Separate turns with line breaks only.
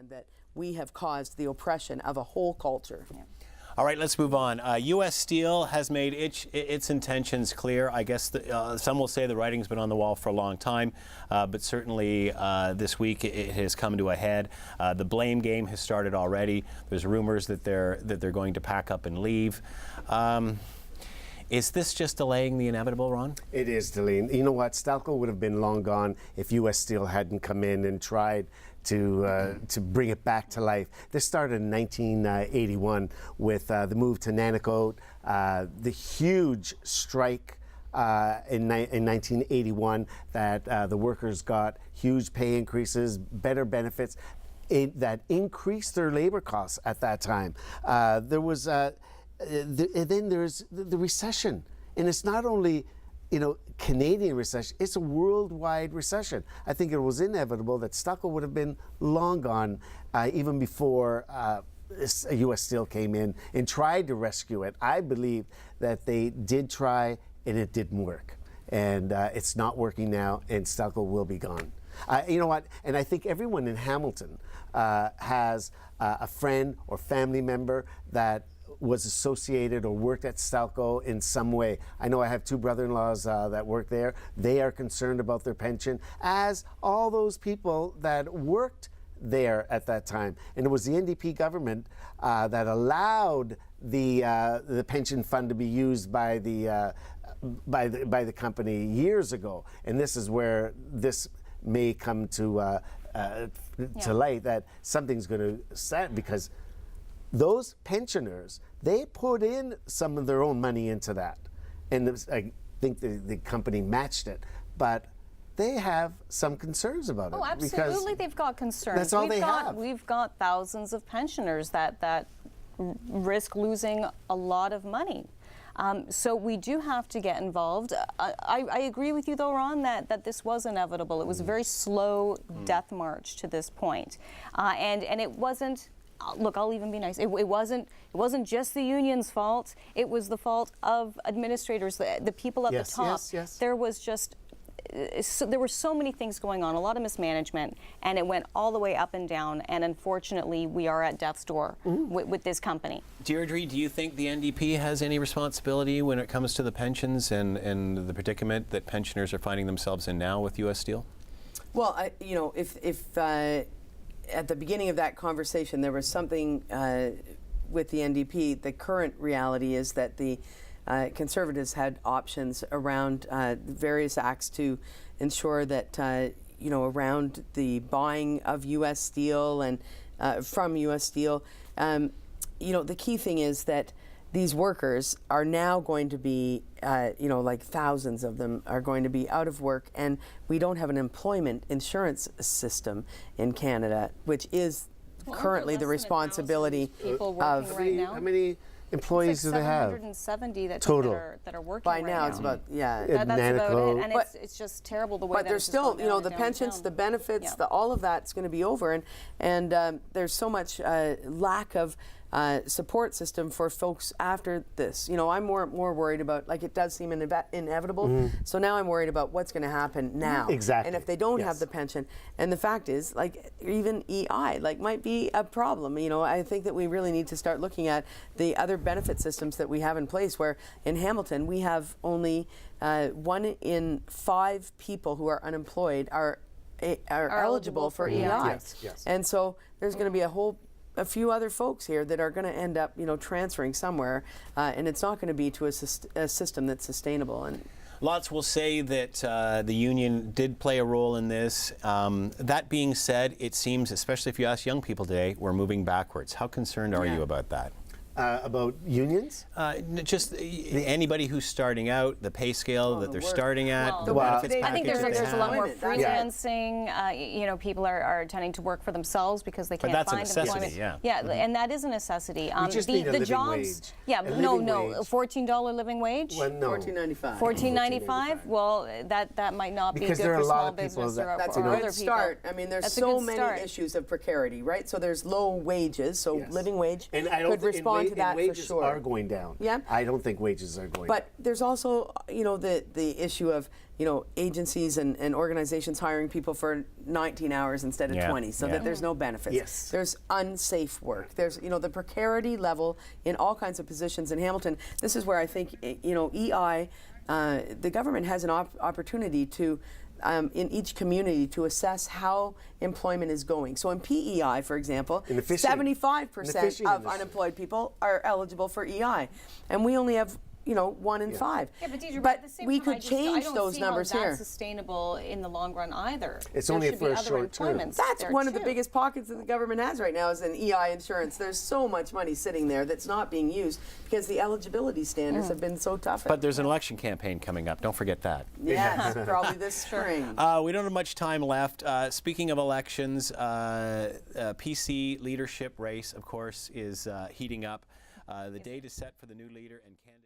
understand that we have caused the oppression of a whole culture.
Yeah.
All right, let's move on. U.S. Steel has made its intentions clear. I guess some will say the writing's been on the wall for a long time, but certainly this week it has come to a head. The blame game has started already. There's rumors that they're going to pack up and leave. Is this just delaying the inevitable, Ron?
It is delaying. You know what? Stelco would have been long gone if U.S. Steel hadn't come in and tried to bring it back to life. This started in 1981 with the move to Nanticoke, the huge strike in 1981 that the workers got huge pay increases, better benefits that increased their labor costs at that time. There was then there's the recession, and it's not only Canadian recession, it's a worldwide recession. I think it was inevitable that Stelco would have been long gone even before U.S. Steel came in and tried to rescue it. I believe that they did try and it didn't work. And it's not working now, and Stelco will be gone. You know what? And I think everyone in Hamilton has a friend or family member that was associated or worked at Stelco in some way. I know I have two brother-in-laws that work there. They are concerned about their pension, as all those people that worked there at that time. And it was the NDP government that allowed the pension fund to be used by the company years ago. And this is where this may come to light, that something's going to set, because those pensioners, they put in some of their own money into that. And I think the company matched it. But they have some concerns about it.
Oh, absolutely, they've got concerns.
That's all they have.
We've got thousands of pensioners that risk losing a lot of money. So we do have to get involved. I agree with you, though, Ron, that this was inevitable. It was a very slow death march to this point. And it wasn't, look, I'll even be nice. It wasn't just the union's fault. It was the fault of administrators, the people at the top.
Yes.
There was just, there were so many things going on, a lot of mismanagement, and it went all the way up and down. And unfortunately, we are at death's door with this company.
Deirdre, do you think the NDP has any responsibility when it comes to the pensions and the predicament that pensioners are finding themselves in now with U.S. Steel?
Well, if at the beginning of that conversation there was something with the NDP, the current reality is that the Conservatives had options around various acts to ensure that around the buying of U.S. Steel and from U.S. Steel. The key thing is that these workers are now going to be, like thousands of them are going to be out of work, and we don't have an employment insurance system in Canada, which is currently the responsibility of
how many employees do they have?
770 that
total
that are working
by
right
now.
now.
It's about
that's about it, and
but
it's just terrible the way.
But there's still, the pensions, the benefits, all of that's going to be over, and there's so much lack of support system for folks after this. I'm more worried about, like, it does seem inevitable. So now I'm worried about what's going to happen now.
Exactly.
And if they don't have the pension, and the fact is, like, even EI, might be a problem. I think that we really need to start looking at the other benefit systems that we have in place, where in Hamilton we have only 1 in 5 people who are unemployed are eligible for EI.
Yes.
And so there's going to be a few other folks here that are going to end up, transferring somewhere, and it's not going to be to a system that's sustainable. And
lots will say that the union did play a role in this. That being said, it seems, especially if you ask young people today, we're moving backwards. How concerned are you about that?
About unions?
Just anybody who's starting out, the pay scale that they're starting at, the benefits
I think
package
there's a lot more
Yeah.
freelancing. People are tending to work for themselves because they can't
that's a
find
necessity,
employment.
yeah.
And that is a necessity.
We just need a living
jobs.
wage.
Yeah,
A
no,
living wage.
$14 living wage.
Well, no.
$14.95.
$14.95. Well, that might not
Because
be
there
good
are
for
a lot
small
of people
business
that-
or
That's a
other
good
people.
start. I mean, there's
That's a
so
good
many
start.
issues of precarity, right? So there's low wages, so
Yes.
living wage
And I don't
could
think
respond on to that for
wages
sure.
are going down.
Yeah.
I don't think wages are going down.
But there's also, the issue of, agencies and organizations hiring people for 19 hours instead of 20, so that there's no benefits.
Yes.
There's unsafe work. There's, the precarity level in all kinds of positions in Hamilton. This is where I think, EI, the government has an opportunity to, in each community, to assess how employment is going. So in PEI, for example, 75% of unemployed people are eligible for EI, and we only have 1 in 5.
Yeah, but Deidre,
but
at the same
we
time,
could change those numbers
I don't see how
here.
that's sustainable in the long run either.
It's
there
only
should
for
be
a
other
short term.
employments
That's
there
one of the
too.
biggest pockets that the government has right now is in EI insurance. There's so much money sitting there that's not being used because the eligibility standards have been so tough.
But there's an election campaign coming up. Don't forget that.
Yes, probably this spring.
We don't have much time left. Speaking of elections, PC leadership race, of course, is heating up. The date is set for the new leader and candidate.